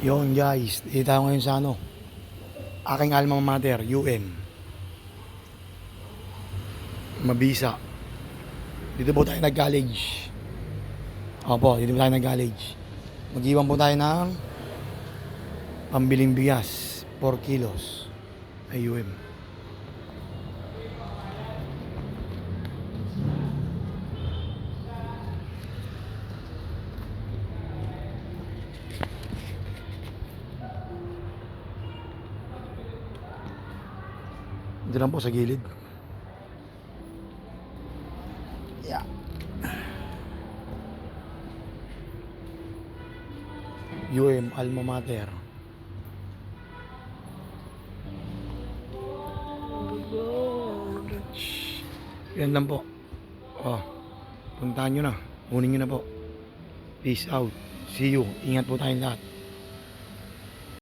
Yon guys, dito tayo ngayon sa ano, aking alma mater, UM. Mabisa. Dito po tayo nag-college. Opo, dito po tayo nag-college. Mag-iwan po tayo ng pambiling bigas, 4 kilos. Ay UM. Dito lang po sa gilid. Yeah. UM, alma mater. Yan lang po. Oh, puntahan nyo na. Kunin nyo na po. Peace out. See you. Ingat po tayong lahat.